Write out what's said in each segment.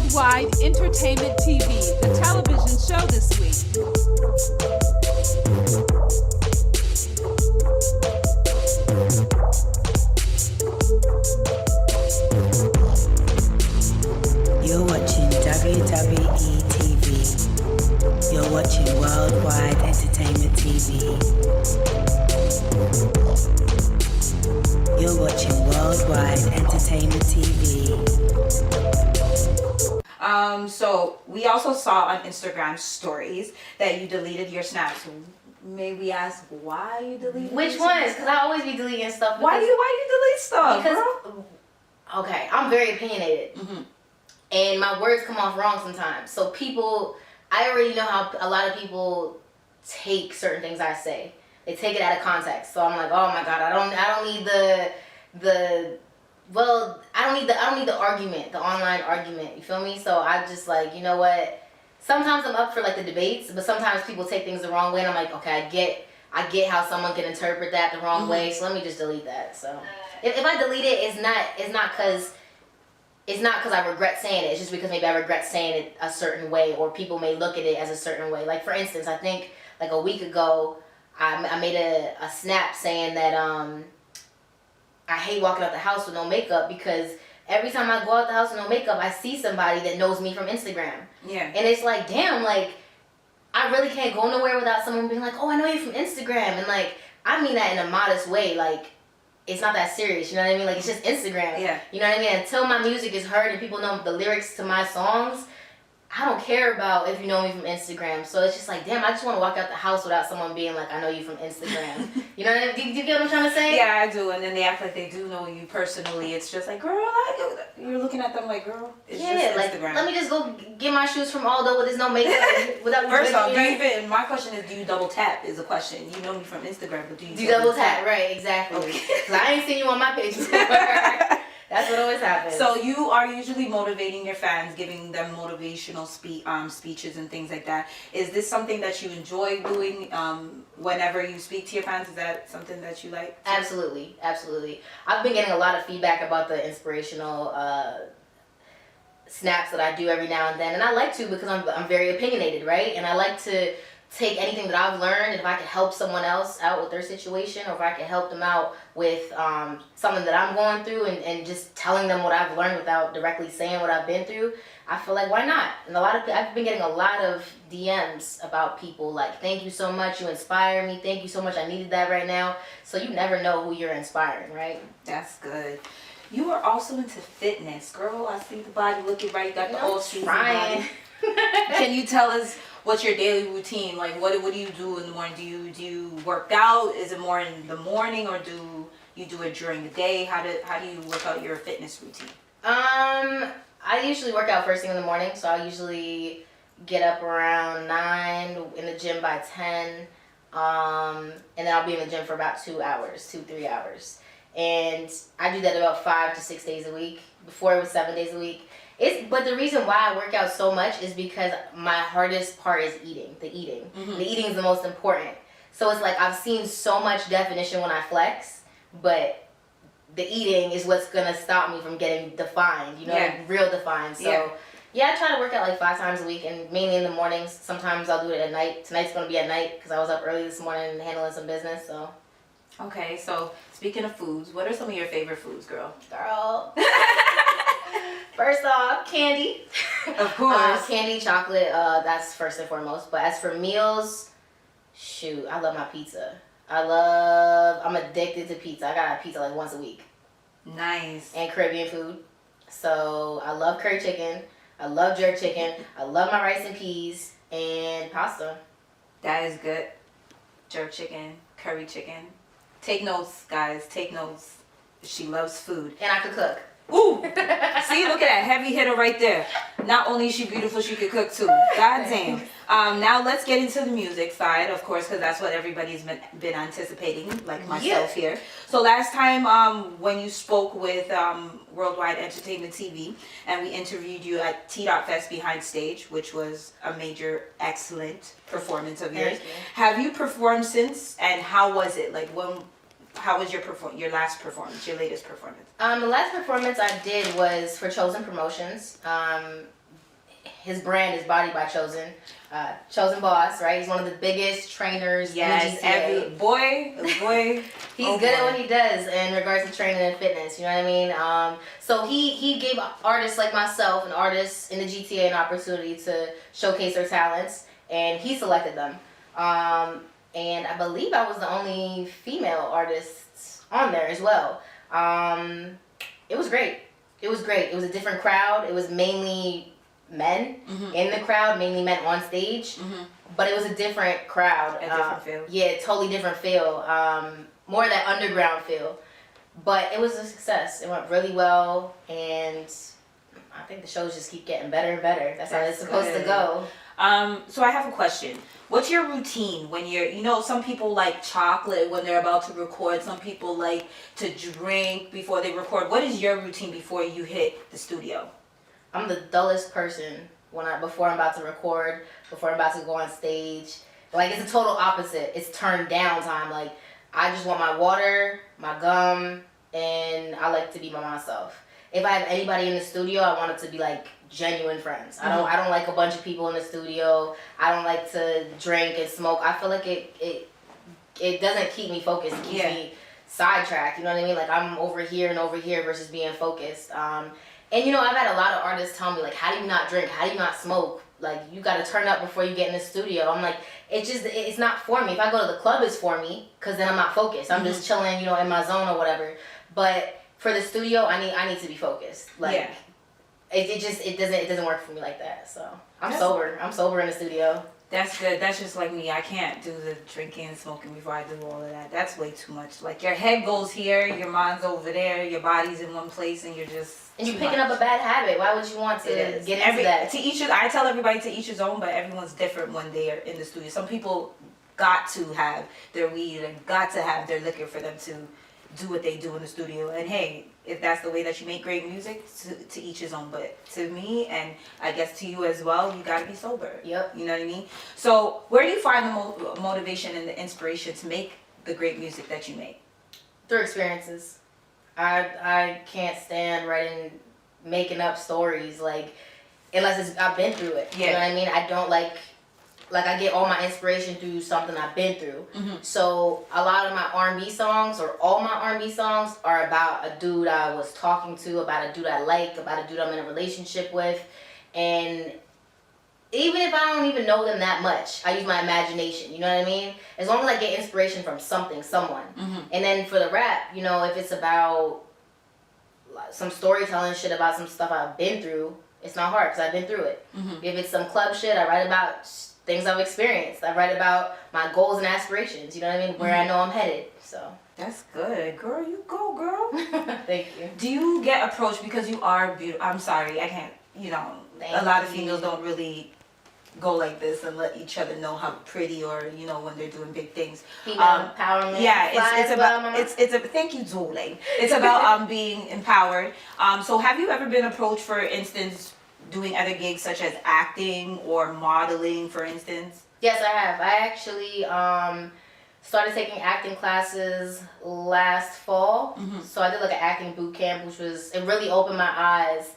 WorldWide Entertainment TV, the television show this week. You're watching WWETV. You're watching WorldWide Entertainment TV. You're watching WorldWide Entertainment TV. So we also saw on Instagram stories that you deleted your snaps. May we ask why you deleted? Which ones? Because I always be deleting stuff. Why you delete stuff? Because okay, I'm very opinionated, and my words come off wrong sometimes. So people, I already know how a lot of people take certain things I say. They take it out of context. So I'm like, oh my god, I don't need I don't need the argument, the online argument. You feel me? So I just like, you know what? Sometimes I'm up for like the debates, but sometimes people take things the wrong way, and I'm like, okay, I get how someone can interpret that the wrong way. So let me just delete that. So if I delete it, it's not because I regret saying it. It's just because maybe I regret saying it a certain way, or people may look at it as a certain way. Like for instance, I think like a week ago, I made a snap saying that I hate walking out the house with no makeup, because every time I go out the house with no makeup, I see somebody that knows me from Instagram. Yeah. And it's like, damn, like, I really can't go nowhere without someone being like, oh, I know you from Instagram. And like, I mean that in a modest way. Like, it's not that serious, you know what I mean? Like, it's just Instagram. Yeah. You know what I mean? Until my music is heard and people know the lyrics to my songs, I don't care about if you know me from Instagram. So it's just like, damn, I just want to walk out the house without someone being like, I know you from Instagram. You know what I mean? Do you get what I'm trying to say? Yeah, I do. And then they act like they do know you personally. It's just like, girl, you're looking at them like, girl, it's just Instagram. Like, let me just go get my shoes from Aldo with there's no makeup. Without First off, my question is, do you double tap is a question. You know me from Instagram, but do you double tap? Right, exactly. Because I ain't seen you on my page before. That's what always happens. So you are usually motivating your fans, giving them motivational speeches and things like that. Is this something that you enjoy doing whenever you speak to your fans? Is that something that you like? Absolutely, absolutely. I've been getting a lot of feedback about the inspirational snaps that I do every now and then, and I like to because I'm very opinionated, right? And I like to take anything that I've learned, and if I can help someone else out with their situation, or if I can help them out with something that I'm going through, and just telling them what I've learned without directly saying what I've been through, I feel like, why not? And I've been getting a lot of DMs about people like, thank you so much, you inspire me, thank you so much, I needed that right now. So you never know who you're inspiring, right? That's good. You are also into fitness, girl. I see the body looking right, got the old season body. Can you tell us what's your daily routine? Like, what do you do in the morning? Do you work out? Is it more in the morning, or do you do it during the day? How do you work out your fitness routine? I usually work out first thing in the morning, so I usually get up around 9, in the gym by 10, and then I'll be in the gym for about 3 hours. And I do that about 5 to 6 days a week. Before it was 7 days a week. But the reason why I work out so much is because my hardest part is eating. The eating. The eating is the most important. So it's like I've seen so much definition when I flex, but the eating is what's gonna stop me from getting defined. You know, like real defined. So yeah, I try to work out like 5 times a week, and mainly in the mornings. Sometimes I'll do it at night. Tonight's gonna be at night because I was up early this morning handling some business. So. Okay, so speaking of foods, what are some of your favorite foods, girl? Girl. First off, candy. Of course. Candy, chocolate, that's first and foremost. But as for meals, shoot, I love my pizza. I'm addicted to pizza. I gotta have pizza like once a week. Nice. And Caribbean food. So I love curry chicken. I love jerk chicken. I love my rice and peas and pasta. That is good. Jerk chicken, curry chicken. Take notes, guys. Take notes. She loves food. And I could cook. Ooh! See, look at that heavy hitter right there. Not only is she beautiful, she could cook too. God damn. Now let's get into the music side, of course, because that's what everybody's been anticipating, like myself here. So last time when you spoke with WorldWide Entertainment TV, and we interviewed you at T.Fest Behind Stage, which was a major, excellent performance of yours. Have you performed since, and how was it? Like, how was your last performance, your latest performance? The last performance I did was for Chosen Promotions. his brand is Body by Chosen. Chosen Boss, right? He's one of the biggest trainers in the GTA. Every boy. He's good at what he does in regards to training and fitness. You know what I mean? So he gave artists like myself and artists in the GTA an opportunity to showcase their talents, and he selected them. And I believe I was the only female artist on there as well. It was great. It was great. It was a different crowd. It was mainly men in the crowd, mainly men on stage, but it was a different crowd. A different feel. Yeah, totally different feel. More of that underground feel. But it was a success. It went really well, and I think the shows just keep getting better and better. That's how it's supposed to go. So I have a question. What's your routine when you're, you know, some people like chocolate when they're about to record. Some people like to drink before they record. What is your routine before you hit the studio? I'm the dullest person before I'm about to record, before I'm about to go on stage. Like, it's a total opposite. It's turned down time. Like, I just want my water, my gum, and I like to be by myself. If I have anybody in the studio, I want it to be like genuine friends. I don't like a bunch of people in the studio. I don't like to drink and smoke. I feel like it doesn't keep me focused. It keeps me sidetracked. You know what I mean? Like, I'm over here and over here versus being focused. And you know, I've had a lot of artists tell me, like, how do you not drink? How do you not smoke? Like, you got to turn up before you get in the studio. I'm like, it's not for me. If I go to the club, it's for me, because then I'm not focused. I'm just chilling, you know, in my zone or whatever. But for the studio, I need to be focused. Like, it doesn't work for me like that. So I'm sober. I'm sober in the studio. That's good. That's just like me. I can't do the drinking and smoking before I do all of that. That's way too much. Like, your head goes here, your mind's over there, your body's in one place, and you're just... And you're picking up a bad habit. Why would you want to get into that? I tell everybody to each his own, but everyone's different when they are in the studio. Some people got to have their weed and got to have their liquor for them to do what they do in the studio. And hey, if that's the way that you make great music, to each his own. But to me, and I guess to you as well, you got to be sober. Yep. You know what I mean? So where do you find the motivation and the inspiration to make the great music that you make? Through experiences. I can't stand making up stories, like, unless I've been through it. You know what I mean? I don't like I get all my inspiration through something I've been through. So a lot of my R&B songs, or all my R&B songs, are about a dude I was talking to, about a dude I like, about a dude I'm in a relationship with. And even if I don't even know them that much, I use my imagination, you know what I mean? As long as I get inspiration from something, someone. And then for the rap, you know, if it's about some storytelling shit about some stuff I've been through, it's not hard because I've been through it. If it's some club shit, I write about things I've experienced. I write about my goals and aspirations, you know what I mean? Where I know I'm headed, so. That's good. Girl, you go, girl. Thank you. Do you get approached because you are beautiful? I'm sorry, I can't, you know, a lot of females don't really go like this and let each other know how pretty, or, you know, when they're doing big things. Female empowerment. Yeah, it's about thank you, Zule. It's about being empowered. So have you ever been approached, for instance, doing other gigs such as acting or modeling, for instance? Yes, I have. I actually started taking acting classes last fall. So I did like an acting boot camp, it really opened my eyes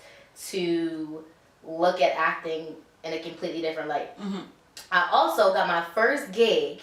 to look at acting in a completely different light. I also got my first gig.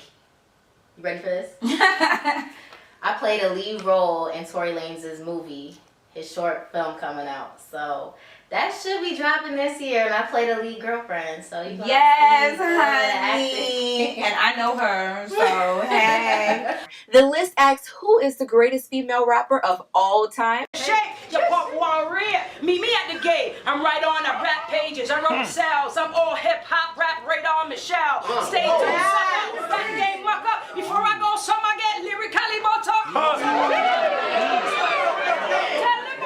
You ready for this? I played a lead role in Tory Lanez's movie, his short film coming out. So that should be dropping this year, and I played a lead girlfriend. So you yes, honey, and I know her. So hey. The list asks, who is the greatest female rapper of all time? Shake your pop warrior. Meet me at the gate. I'm right on the rap pages. I wrote sales. I'm all hip hop rap radar Michelle. Stay tuned. That game muck up. Before I go, some I get lyrically butter. Tell them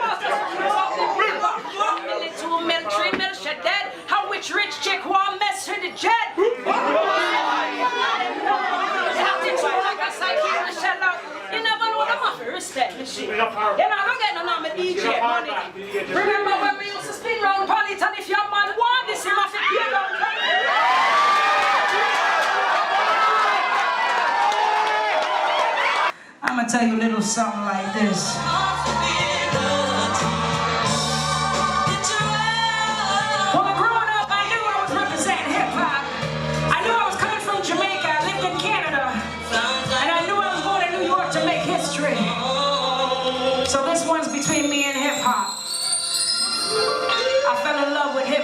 little military militia dead. How which rich chick want mess with the jet? You never know what I'm first step and shit. You're not gonna get no number DJ money. Remember when we used to spin round Polly, and if your man want this, you must be down. I'm gonna tell you a little something like this. Well, growing up, I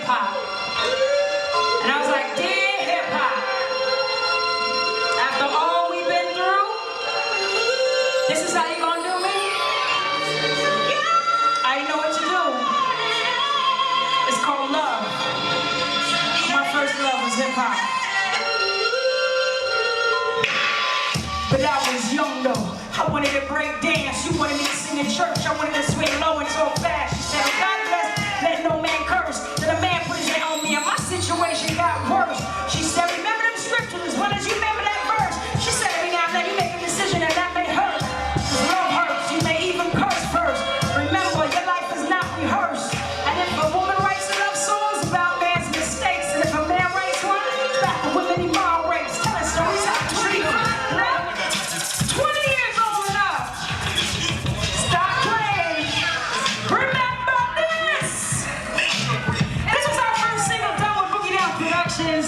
hop. And I was like, dear hip hop, after all we've been through, this is how you gonna do me? I know what to do. It's called love. My first love was hip hop. But I was young though. I wanted to break dance. You wanted me to sing in church. I wanted to swing low and so fast. She said, God bless, let no man curse. Then a man put his hand on me and my situation got worse. She said, remember them scriptures as well as you remember that verse. She said, every now and then you make a decision and that may hurt. Cause love hurts. You may even curse first. Remember, your life is not rehearsed. And if a woman writes a love song, it's about man's mistakes. And if a man writes one, it's about the women he mom raised. Telling stories how to treat them. 20 years old enough. Stop playing. Remember this. This was our first single done with Boogie Down Productions.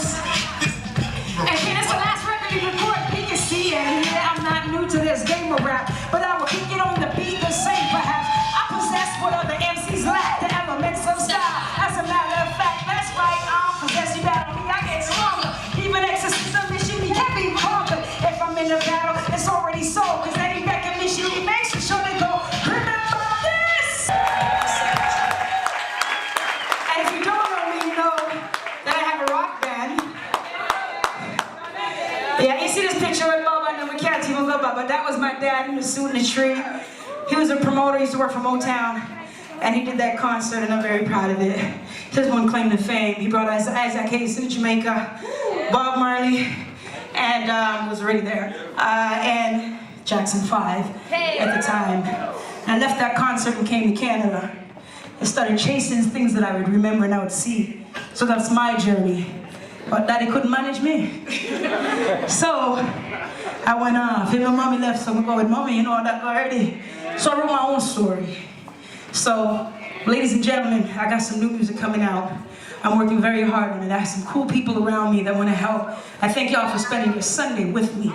And this is the last record we recorded. You can see it. Yeah, I'm not new to this game of rap, but I will kick it on the beat the same perhaps. I possess what other MCs lack, the elements of style. As a matter of fact, that's right. I possess you battle me. I get stronger. Even exorcism, Michie Mee can't be conquered. If I'm in a battle, it's already sold. Cause any record Michie Mee makes you sure they go, remember this. And if you don't know me, you know that I have a rock band. Yeah, you see this picture with Mobb, I know we can't even go by, but that was my dad in the suit in the tree. He was a promoter, he used to work for Motown, and he did that concert, and I'm very proud of it. His one claim to fame. He brought us Isaac Hayes in Jamaica, Bob Marley, and was already there, and Jackson 5 at the time. And I left that concert and came to Canada. I started chasing things that I would remember and I would see. So that's my journey. But Daddy couldn't manage me. So I went off. Even mommy left, so I'm gonna go with mommy, you know that already. So I wrote my own story. So, ladies and gentlemen, I got some new music coming out. I'm working very hard on it. I have some cool people around me that want to help. I thank y'all for spending your Sunday with me.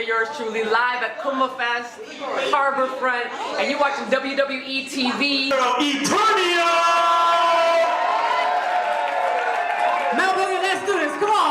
Yours truly live at Kuma Fest, Harborfront, and you're watching WWETV. Eternia! Now, baby, let's do this. Come on!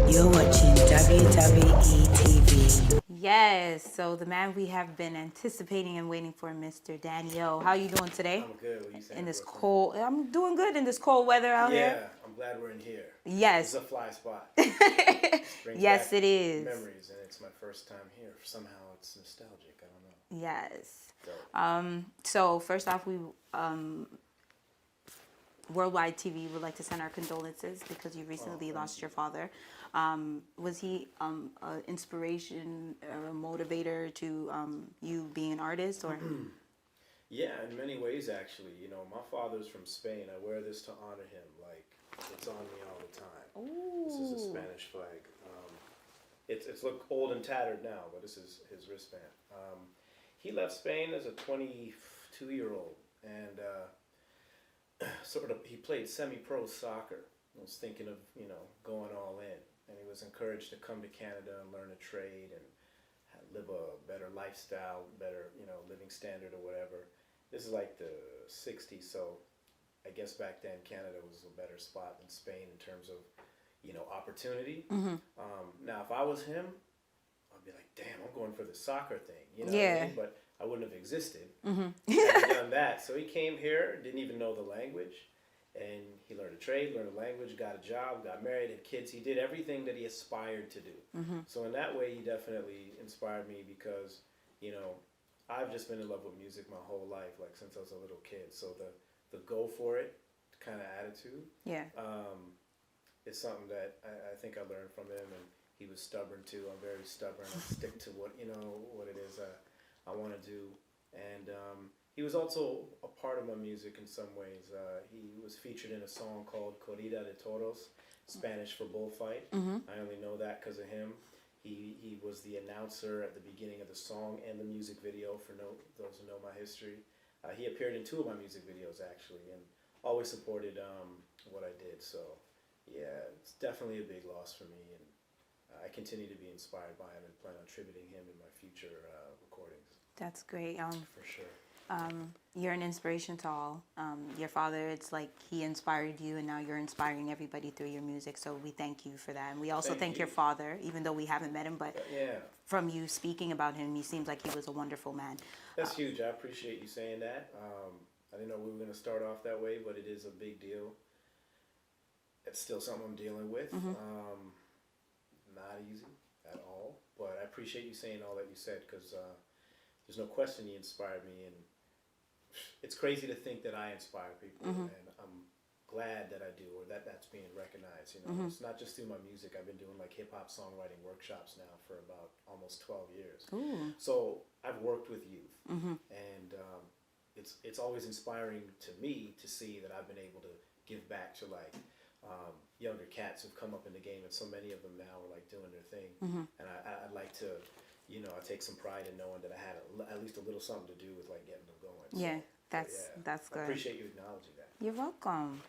You're watching WWETV. Yes, so the man we have been anticipating and waiting for, Mr. Dan-E-0. How you doing today? I'm good. What are you saying? In this cold, I'm doing good in this cold weather out here. Yeah, I'm glad we're in here. Yes. It's a fly spot. Yes, it is. Memories, and it's my first time here. Somehow it's nostalgic. I don't know. Yes. So first off, we WorldWide TV would like to send our condolences because you recently lost your father. Was he an inspiration or a motivator to you being an artist, or? Yeah, in many ways, actually. You know, my father's from Spain. I wear this to honor him. Like, it's on me all the time. Ooh. This is a Spanish flag. It's look old and tattered now, but this is his wristband. He left Spain as a 22-year-old, and he played semi-pro soccer. I was thinking of, going all in. And he was encouraged to come to Canada and learn a trade and live a better lifestyle, better, living standard or whatever. This is like the 60s, so I guess back then Canada was a better spot than Spain in terms of, opportunity. Now, if I was him, I'd be like, damn, I'm going for the soccer thing, what I Yeah. mean? But I wouldn't have existed. Hadn't done that. So he came here, didn't even know the language, and he learned a trade, learned a language, got a job, got married, had kids. He did everything that he aspired to do. So in that way, he definitely inspired me because, I've just been in love with music my whole life, like since I was a little kid. So the go for it kind of attitude, Yeah. is something that I think I learned from him, and he was stubborn too. I'm very stubborn. I stick to what it is I want to do, and he was also a part of my music in some ways. He was featured in a song called Corrida de Toros, Spanish for bullfight. I only know that because of him. He was the announcer at the beginning of the song and the music video for those who know my history. He appeared in 2 of my music videos actually, and always supported what I did. So yeah, it's definitely a big loss for me, and I continue to be inspired by him and plan on tributing him in my future recordings. That's great. For sure. You're an inspiration to all. Your father, it's like he inspired you, and now you're inspiring everybody through your music. So we thank you for that. And we also thank your father, even though we haven't met him, but Yeah. from you speaking about him, he seems like he was a wonderful man. That's huge. I appreciate you saying that. I didn't know we were going to start off that way, but it is a big deal. It's still something I'm dealing with. Not easy at all, but I appreciate you saying all that you said, because there's no question he inspired me, and it's crazy to think that I inspire people, and I'm glad that I do, or that's being recognized. It's not just through my music. I've been doing like hip hop songwriting workshops now for about almost 12 years. So I've worked with youth, and it's always inspiring to me to see that I've been able to give back to like younger cats who've come up in the game, and so many of them now are like doing their thing. And I'd like to, I take some pride in knowing that I had at least a little something to do with like getting them going. Yeah, So, that's good. I appreciate you acknowledging that. You're welcome.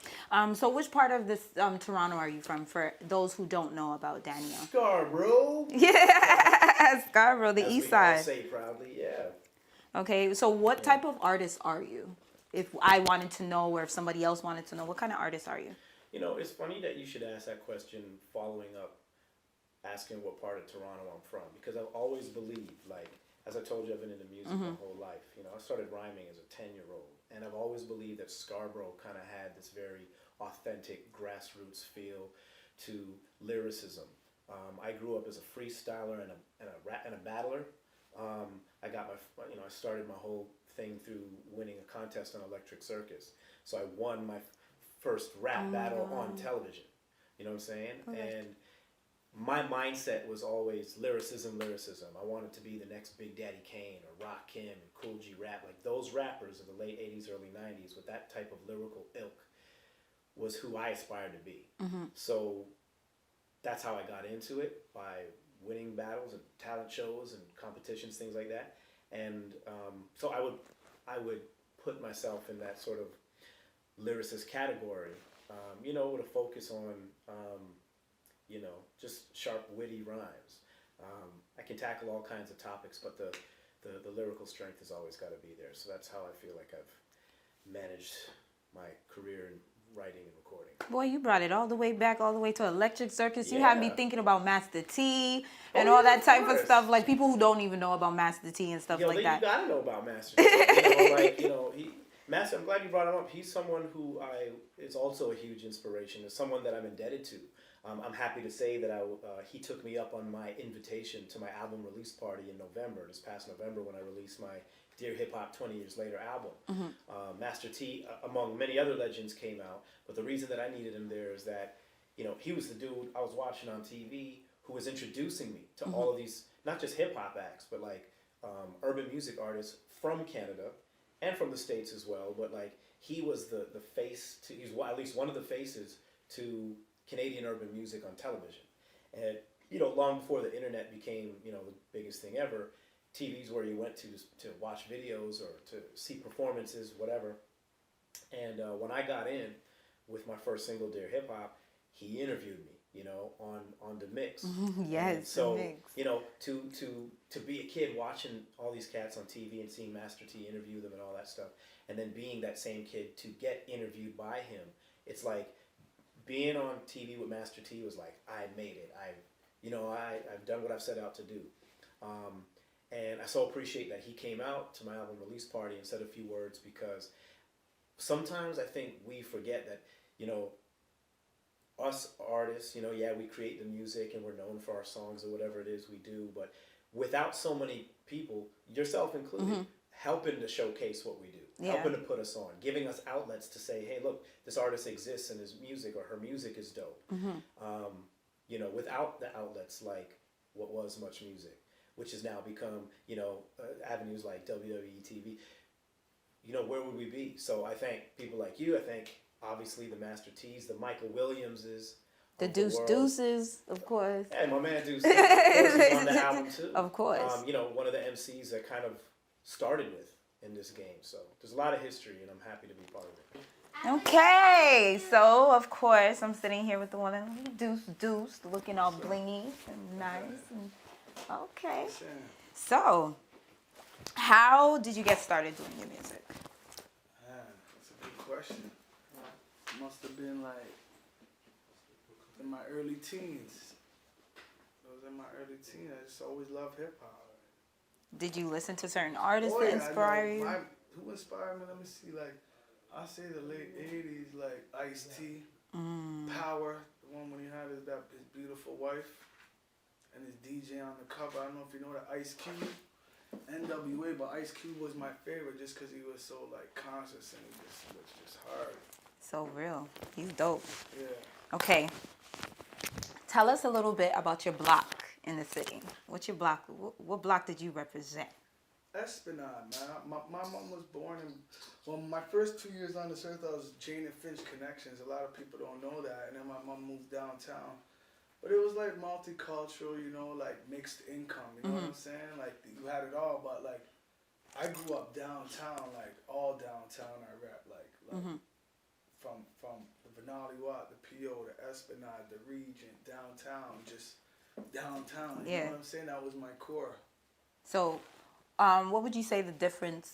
So which part of this Toronto are you from, for those who don't know about DAN-E-0? Scarborough. Yeah, Scarborough, the east we all side. say proudly, yeah. Okay, so what type of artist are you? If I wanted to know, or if somebody else wanted to know, what kind of artist are you? It's funny that you should ask that question following up asking what part of Toronto I'm from, because I've always believed, like, as I told you, I've been into music my whole life. I started rhyming as a 10-year-old, and I've always believed that Scarborough kind of had this very authentic grassroots feel to lyricism. I grew up as a freestyler and a battler. I got I started my whole thing through winning a contest on Electric Circus. So I won my first rap battle on television. You know what I'm saying? Okay. And my mindset was always lyricism. I wanted to be the next Big Daddy Kane or Rakim and Cool G Rap. Like those rappers of the late 80s, early 90s with that type of lyrical ilk was who I aspired to be. So that's how I got into it, by winning battles and talent shows and competitions, things like that. And so I would put myself in that sort of lyricist category, with a focus on, just sharp, witty rhymes. I can tackle all kinds of topics, but the lyrical strength has always got to be there. So that's how I feel like I've managed my career in writing and recording. Boy, you brought it all the way back, all the way to Electric Circus. You Yeah. had me thinking about Master T and all that type of stuff. Like people who don't even know about Master T and stuff like that. You gotta know about Master T. Master, I'm glad you brought him up. He's someone who is also a huge inspiration. Is someone that I'm indebted to. I'm happy to say that he took me up on my invitation to my album release party in November, this past November, when I released my Dear Hip Hop 20 Years Later album. Master T, among many other legends, came out, but the reason that I needed him there is that, he was the dude I was watching on TV who was introducing me to all of these, not just hip hop acts, but like urban music artists from Canada and from the States as well. But like he was the face to, he's at least one of the faces to Canadian urban music on television. And long before the internet became the biggest thing ever, TV's where you went to watch videos or to see performances, whatever. And when I got in with my first single, Dear Hip Hop, he interviewed me, on the mix. Yes, and so, the mix. To be a kid watching all these cats on TV and seeing Master T interview them and all that stuff, and then being that same kid to get interviewed by him, it's like being on TV with Master T was like, I made it. I've done what I've set out to do. And I so appreciate that he came out to my album release party and said a few words, because sometimes I think we forget that, us artists, we create the music and we're known for our songs or whatever it is we do, but without so many people, yourself included, helping to showcase what we do, helping to put us on, giving us outlets to say, hey, look, this artist exists and his music or her music is dope. Without the outlets like what was Much Music, which has now become, avenues like WWETV, where would we be? So I thank people like you. I thank, obviously, the Master T's, the Michael Williamses, The Deuce Deuces, of course. Hey, my man Deuce, of course, he's on the album too. Of course. One of the MCs that kind of started with in this game. So there's a lot of history, and I'm happy to be part of it. Okay, so of course I'm sitting here with the one and only Deuce Deuce, looking all blingy and nice. And, okay. So, how did you get started doing your music? That's a good question. Must have been like in my early teens. It was in my early teens. I just always loved hip hop. Did you listen to certain artists that inspire you? Who inspired me? Let me see. Like, I say the late '80s, like Ice-T, Power, the one when he had his beautiful wife, and his DJ on the cover. I don't know if you know that Ice Cube, NWA, but Ice Cube was my favorite just because he was so like conscious and he was just hard. So real. He's dope. Yeah. Okay. Tell us a little bit about your block in the city. What's your block? What block did you represent? Esplanade, man. My mom was born in, well, my first 2 years on this earth, I was Jane and Finch Connections. A lot of people don't know that. And then my mom moved downtown. But it was like multicultural, like mixed income, you know what I'm saying? Like, you had it all, but like, I grew up downtown, like all downtown I rap, like from the Benali Watt, the PO, the Esplanade, the Regent, downtown, just downtown, you know what I'm saying? That was my core. So, what would you say the difference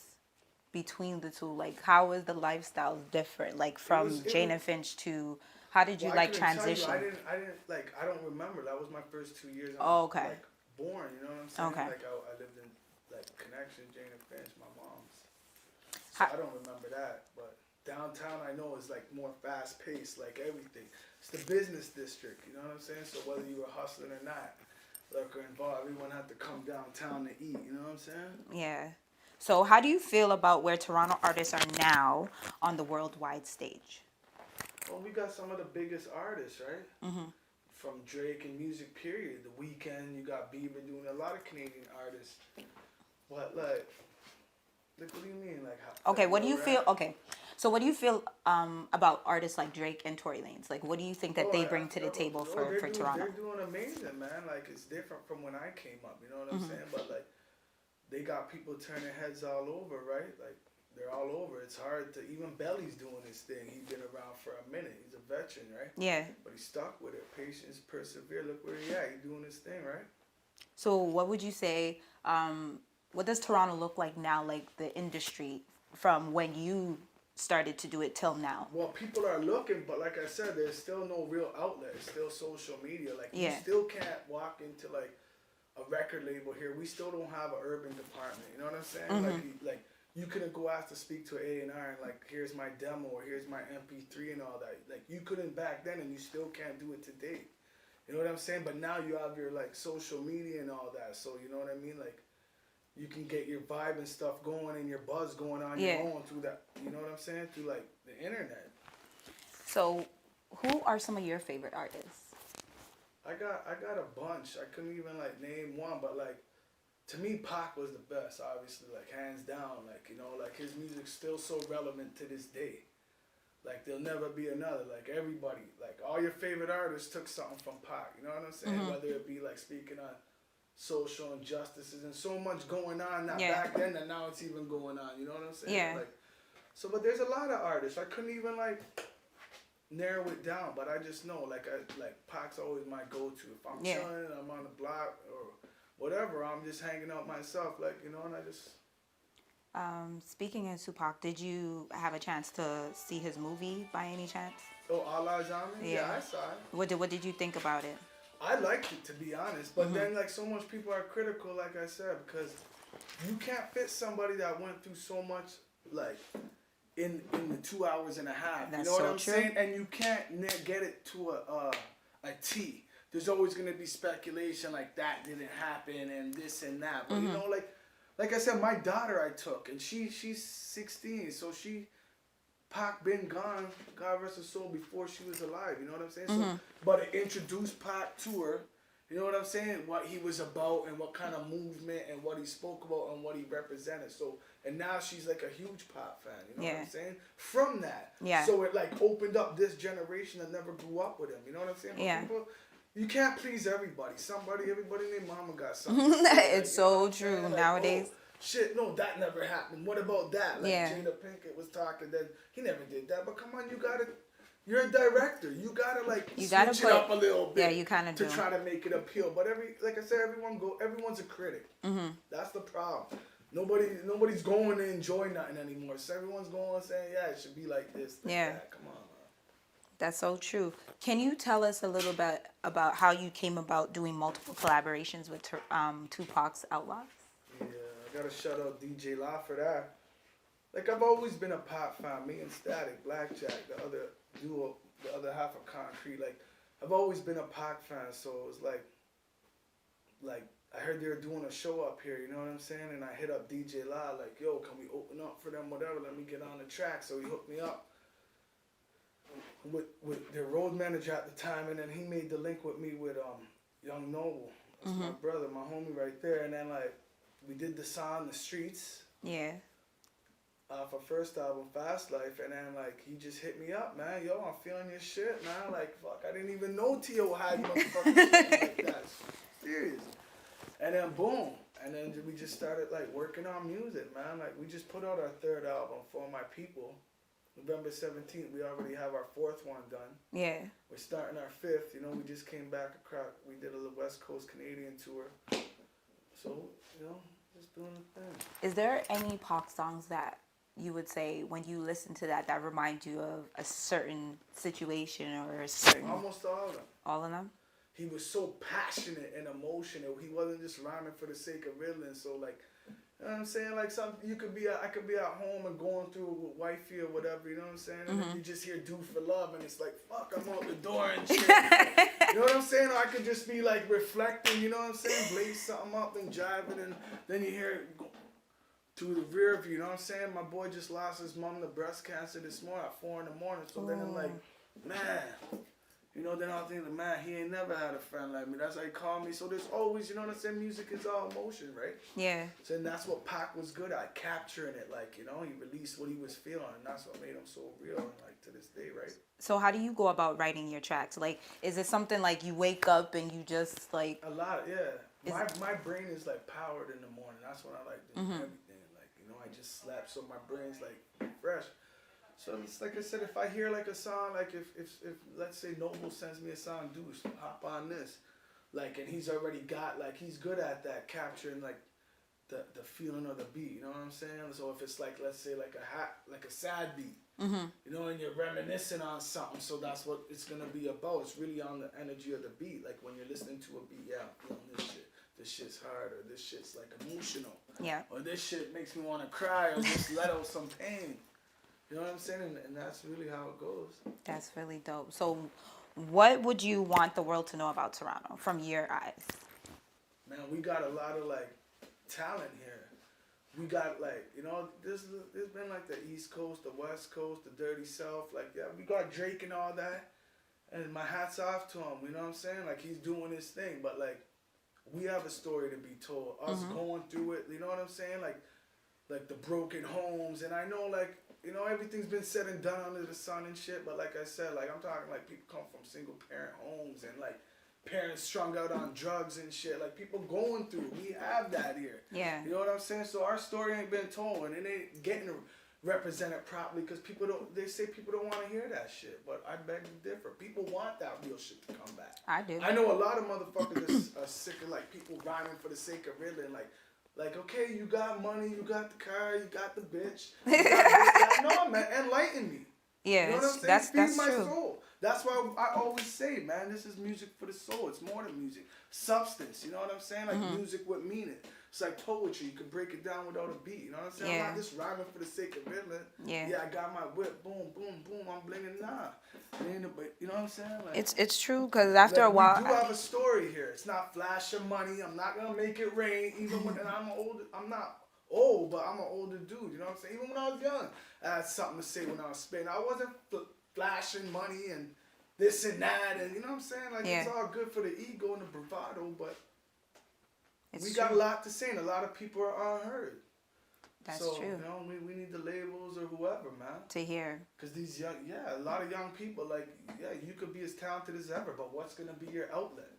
between the two? Like, how is the lifestyle different? Like, from Jane and Finch to, how did you transition? I don't remember. That was my first 2 years. Okay. Like, born, you know what I'm saying? Okay. Like, I lived in, like, Connection, Jane and Finch, my mom's. So I don't remember that, but downtown I know is, like, more fast-paced, like everything. It's the business district, you know what I'm saying? So whether you were hustling or not, liquor involved, everyone had to come downtown to eat, you know what I'm saying? Yeah. So how do you feel about where Toronto artists are now on the worldwide stage? Well, we got some of the biggest artists, right? From Drake and music, period. The Weeknd, you got Bieber doing a lot of Canadian artists. But, like, what do you mean? Like, how? Okay, what do you feel? Okay. So what do you feel about artists like Drake and Tory Lanez? Like, what do you think that they bring to the table for Toronto? They're doing amazing, man. Like, it's different from when I came up, you know what I'm saying? But, like, they got people turning heads all over, right? Like, they're all over. It's hard to, even Belly's doing his thing. He's been around for a minute. He's a veteran, right? Yeah. But he's stuck with it. Patience, persevere. Look where he at. He's doing his thing, right? So what would you say, what does Toronto look like now, like the industry from when you started to do it till now? Well, people are looking, but like I said, there's still no real outlet. It's still social media. Like, you still can't walk into, like, a record label here. We still don't have an urban department. You know what I'm saying? Like you couldn't go ask to speak to an A&R and, like, here's my demo or here's my MP3 and all that. Like, you couldn't back then, and you still can't do it today. You know what I'm saying? But now you have your, like, social media and all that. So, you know what I mean? Like, you can get your vibe and stuff going and your buzz going on your own through that, you know what I'm saying? Through, like, the internet. So, who are some of your favorite artists? I got a bunch. I couldn't even, like, name one, but, like, to me, Pac was the best, obviously, like, hands down. Like, you know, like, his music's still so relevant to this day. Like, there'll never be another. Like, everybody, like, all your favorite artists took something from Pac, you know what I'm saying? Whether it be, like, speaking on social injustices and so much going on, not back then, and now it's even going on, you know what I'm saying? Yeah. Like, so, but there's a lot of artists. I couldn't even, like, narrow it down, but I just know, like, Pac's always my go-to. If I'm chilling, I'm on the block or whatever, I'm just hanging out myself, like, you know, and I just... Speaking of Tupac, did you have a chance to see his movie by any chance? Oh, All Eyes on Me? Yeah. Yeah, I saw it. What did you think about it? I liked it, to be honest. But then, like, so much people are critical, like I said, because you can't fit somebody that went through so much, like, in the 2 hours and a half. That's you know so what I'm true. saying? And you can't get it to a T. There's always going to be speculation like that didn't happen and this and that. But, you know, like I said, my daughter I took, and she's 16, so Pac been gone, God rest her soul, before she was alive. You know what I'm saying? So, but it introduced Pac to her. You know what I'm saying? What he was about and what kind of movement and what he spoke about and what he represented. So, and now she's like a huge Pac fan. You know what I'm saying? From that. Yeah. So it like opened up this generation that never grew up with him. You know what I'm saying? But Yeah. people, you can't please everybody. Everybody named Mama got something. It's so true Like, nowadays. oh, shit, no, that never happened. What about that? Like Jada Pinkett was talking, then he never did that. But come on, you're a director. You gotta switch it up a little bit. Yeah, you kind of do. To try to make it appeal. But like I said, everyone's a critic. That's the problem. Nobody's going to enjoy nothing anymore. So everyone's going saying, yeah, it should be like this. Like that. Come on, man. That's so true. Can you tell us a little bit about how you came about doing multiple collaborations with Tupac's Outlawz? Yeah, I gotta shout out DJ La for that. Like, I've always been a Pac fan. Me and Static, Blackjack, the other duo, the other half of Concrete. Like, I've always been a Pac fan, so it was like I heard they were doing a show up here, you know what I'm saying? And I hit up DJ La, like, yo, can we open up for them, whatever, let me get on the track. So he hooked me up with their road manager at the time, and then he made the link with me with Young Noble. That's my brother, my homie right there. And then, like, we did the song, The Streets. Yeah. For first album, Fast Life, and then like he just hit me up, man. Yo, I'm feeling your shit, man. Like, fuck, I didn't even know T.O. had motherfucking shit like that. Serious. And then boom, and then we just started like working on music, man. Like, we just put out our third album, For My People, November 17th. We already have our fourth one done. Yeah. We're starting our fifth. You know, we just came back across. We did a West Coast Canadian tour. So, you know, just doing the thing. Is there any Pac songs that you would say when you listen to that remind you of a certain situation or a certain... Almost all of them. All of them? He was so passionate and emotional. He wasn't just rhyming for the sake of riddling. So, like, you know what I'm saying? Like, I could be at home and going through with wifey or whatever, you know what I'm saying? And then you just hear Do For Love, and it's like, fuck, I'm out the door and shit. You know what I'm saying? Or I could just be, like, reflecting, you know what I'm saying? Blaze something up and jiving, and then you hear it go through the rear view, you know what I'm saying? My boy just lost his mom to breast cancer this morning at 4 in the morning. So then I'm like, man, you know, then I'll think, man, he ain't never had a friend like me. That's how he called me. So there's always, you know what I'm saying? Music is all emotion, right? Yeah. So and that's what Pac was good at, capturing it. Like, you know, he released what he was feeling, and that's what made him so real, and like to this day, right? So how do you go about writing your tracks? Like, is it something like you wake up and you just like... A lot, yeah. My brain is like powered in the morning. That's when I like to do everything. I just slap, so my brain's like fresh. So it's like I said, if I hear like a song, like if let's say Noble sends me a song, Deuce, hop on this, like, and he's already got, like, he's good at that, capturing like the feeling of the beat, you know what I'm saying? So if it's like, let's say like a sad beat, you know, and you're reminiscing on something, so that's what it's gonna be about. It's really on the energy of the beat. Like when you're listening to a beat, yeah, I'm feeling this shit. This shit's hard, or this shit's like emotional. Yeah. Or this shit makes me want to cry, or just let out some pain. You know what I'm saying? And that's really how it goes. That's really dope. So what would you want the world to know about Toronto from your eyes? Man, we got a lot of like talent here. We got like, you know, there's been like the East Coast, the West Coast, the Dirty South. Like, yeah, we got Drake and all that. And my hat's off to him, you know what I'm saying? Like, he's doing his thing, but like, we have a story to be told. Us going through it, you know what I'm saying? Like the broken homes, and I know, like, you know, everything's been said and done under the sun and shit, but like I said, like, I'm talking like people come from single parent homes and like parents strung out on drugs and shit, like people going through it. We have that here. Yeah. You know what I'm saying? So our story ain't been told, and it ain't getting represented properly because they say people don't want to hear that shit, but I beg to differ. People want that real shit to come back. I do. I know a lot of motherfuckers are sick of like people rhyming for the sake of riddling, like, okay, you got money, you got the car, you got the bitch. You got this, no, man, enlighten me. Yeah, You know what I'm saying? that's Feed my true. soul. That's why I always say, man, this is music for the soul. It's more than music. Substance, you know what I'm saying? Like music with meaning. It's like poetry. You can break it down without a beat. You know what I'm saying? Yeah. I'm not just rhyming for the sake of it. Yeah. Yeah, I got my whip. Boom, boom, boom. I'm blinging. Nah. But you know what I'm saying? Like, It's true because after a while, we do have a story here. It's not flash of money. I'm not gonna make it rain. Even when I'm not old, but I'm an older dude. You know what I'm saying? Even when I was young, I had something to say when I was spitting. I wasn't flashing money and this and that, and you know what I'm saying? Like it's all good for the ego and the bravado, but we got a lot to say, and a lot of people are unheard. That's true. true. You know, we need the labels or whoever, man. To hear. Because these young, a lot of young people, like, you could be as talented as ever, but what's gonna be your outlet?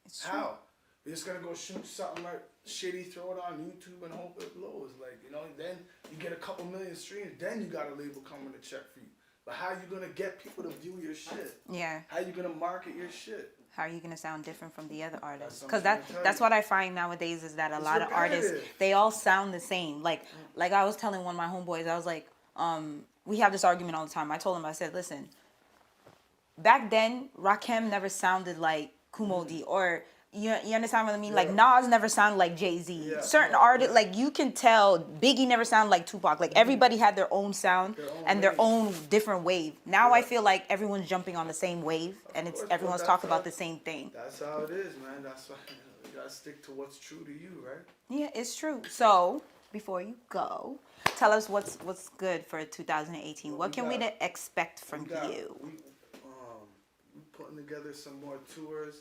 It's true. How? You're just gonna go shoot something like shitty, throw it on YouTube and hope it blows. Like, you know, then you get a couple million streams, then you got a label coming to check for you. But how you gonna get people to view your shit? Yeah. How you gonna market your shit? How are you gonna sound different from the other artists? That's Because that's what I find nowadays is that a lot of artists, they all sound the same. Like I was telling one of my homeboys, I was like, we have this argument all the time. I told him, I said, listen, back then Rakim never sounded like Kumo D, or you understand what I mean? Like Nas never sounded like Jay-Z. Certain artists, like you can tell Biggie never sounded like Tupac. Like everybody had their own sound and their own different wave. Now I feel like everyone's jumping on the same wave and everyone's talking about the same thing. That's how it is, man. That's why you gotta stick to what's true to you, right? Yeah, it's true. So before you go, tell us what's good for 2018. What can we expect from you? We putting together some more tours.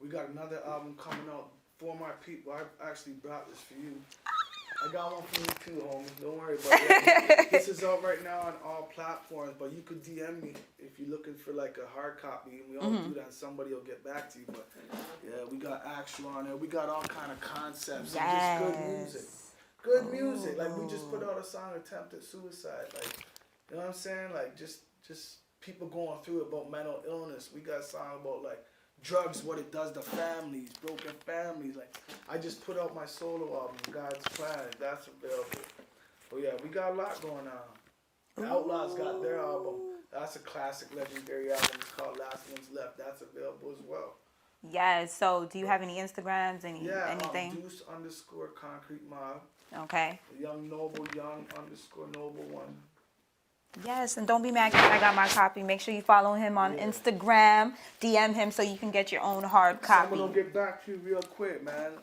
We got another album coming out for my people. I actually brought this for you. I got one for you too, homie. Don't worry about it. This is out right now on all platforms, but you could DM me if you're looking for like a hard copy. We all do that, and somebody will get back to you. But yeah, we got actual on there. We got all kind of concepts and just good music. Good music. Like we just put out a song, Attempted Suicide. Like, you know what I'm saying? Like just people going through about mental illness. We got a song about like drugs, what it does to families, broken families. Like, I just put out my solo album, God's Plan. That's available. Oh yeah, we got a lot going on. Outlawz got their album. That's a classic, legendary album. It's called Last One's Left. That's available as well. Yes. So, do you have any Instagrams? Anything? Deuce_Concrete Mobb. Okay. Young _Noble 1. Yes, and don't be mad because I got my copy. Make sure you follow him on Instagram. DM him so you can get your own hard copy. Someone will get back to you real quick, man.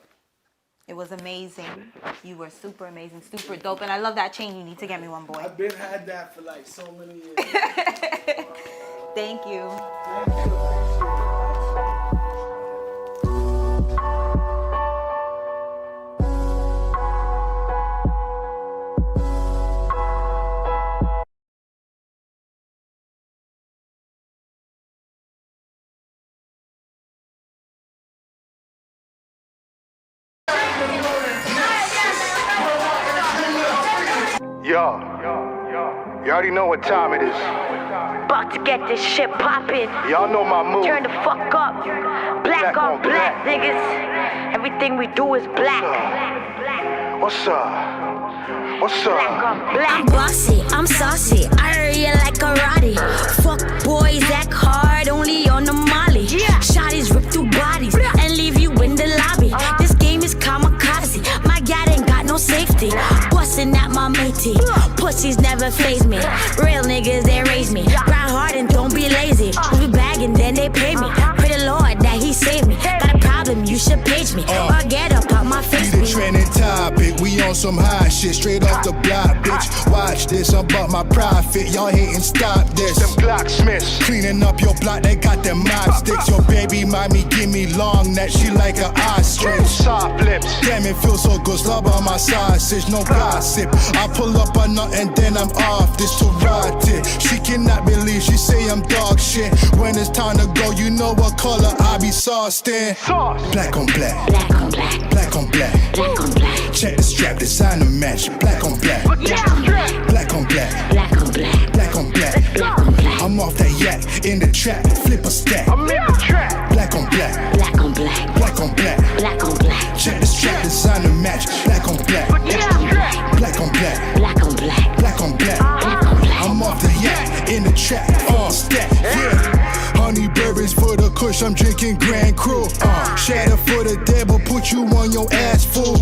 It was amazing. You were super amazing, super dope, and I love that chain. You need to get me one, boy. I've been had that for like so many years. Thank you. Thank you. Appreciate it. Yo, you already know what time it is. About to get this shit poppin'. Y'all know my move. Turn the fuck up. Black on black, niggas. Everything we do is black. What's up? What's up? Black on black. I'm bossy, I'm saucy. I heard you like karate. Fuck boys, act hard, only on the molly. Shotties rip through bodies and leave you in the lobby. This game is kamikaze. My gat ain't got no safety. Bustin' at my matey. Pussies never faze me. Real niggas, they raise me. Grind hard and don't be lazy. We bagging, then they pay me. Pray the Lord that he saved me. Got a problem, you should page me. Or get up out my face. The trending topic, we on some high shit. Straight off the block, bitch. Watch this, I'm about my profit. Y'all hating, stop this. Them blacksmiths Cleaning up your block, they got them mob sticks. Your baby mommy give me long neck, she like an ostrich. Soft lips. Damn, it feels so good, slub on my sausage, no gossip. I pull up a nut and then I'm off this to rot it. She cannot believe she say I'm dog shit. When it's time to go, you know what color I be sauced in. Black on black, Black on black, black on black, black on black. check the strap, design a match. Black on black, black on black, Black on black, black on black, black on black. I'm off that yak, in the trap, flip a stack. I'm in the trap. Black on black, Black on black, black on black, black on black. check the strap, design a match. Black on black, Black on black, black on black, black on black, black on black. black on black. I'm off the yak, in the drinking Grand Cru. Shatter for the dead, but put you on your ass full.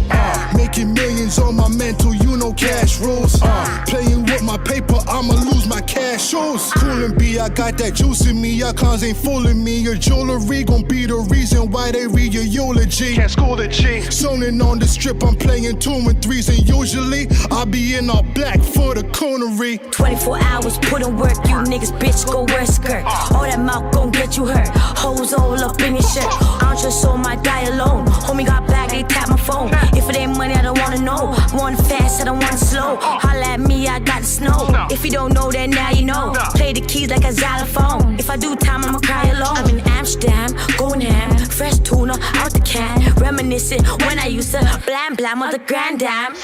Making millions on my mental, you know cash rules. Playing with my paper, I'ma lose my cash shoes. Cool and B, I got that juice in me. Your cons ain't fooling me. Your jewelry gon' be the reason why they read your eulogy. Can't school the G. Zoning on the strip, I'm playing 2 and 3s, and usually I be in all black for the coonery. 24 hours, put in work, you niggas, bitch, go wear a skirt. All that mouth gon' get you hurt. Hoes all up in your shirt. I don't just sold my die alone. Homie got back, they tap my phone. If it ain't money, I don't wanna know. I want it fast, I don't want it slow. Holla at me, I got the snow. If you don't know, then now you know. Play the keys like a xylophone. If I do time, I'ma cry alone. I'm in Amsterdam, going ham. Fresh tuna out the can. Reminiscing when I used to blam blam on the grand dam.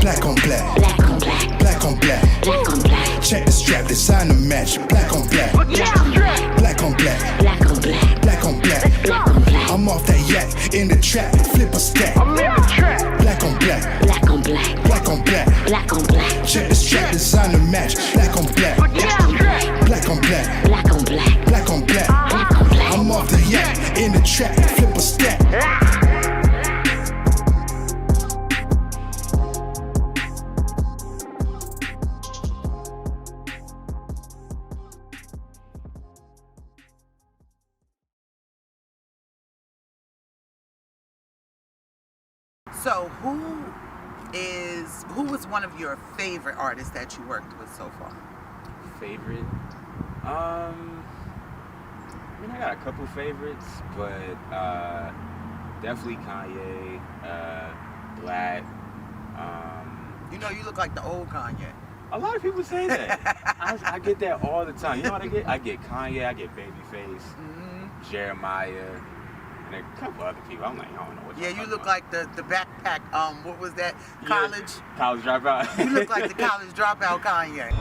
Black on black. Black on black. Black on black. Black on black. Check the strap, designer match. Black on black. Black on black. Black on black. Black on black. Black on black. Black on black. I'm off that yak in the trap, flip a stack. I'm in the trap. Black on black. Black on black. Black on black. Black on black. Check the strap, designer match. Black on black. Black on black. Black on black. Black on black. Black on black. Black on black. I'm off the yak in the trap, flip a stack. So who was one of your favorite artists that you worked with so far? Favorite? I mean, I got a couple favorites, but definitely Kanye, Black. You know, you look like the old Kanye. A lot of people say that. I get that all the time. You know what I get? I get Kanye, I get Babyface, Jeremiah, and a couple other people. I'm like, I don't know what. Yeah, you look like the backpack. What was that? College. College dropout. You look like the college dropout Kanye.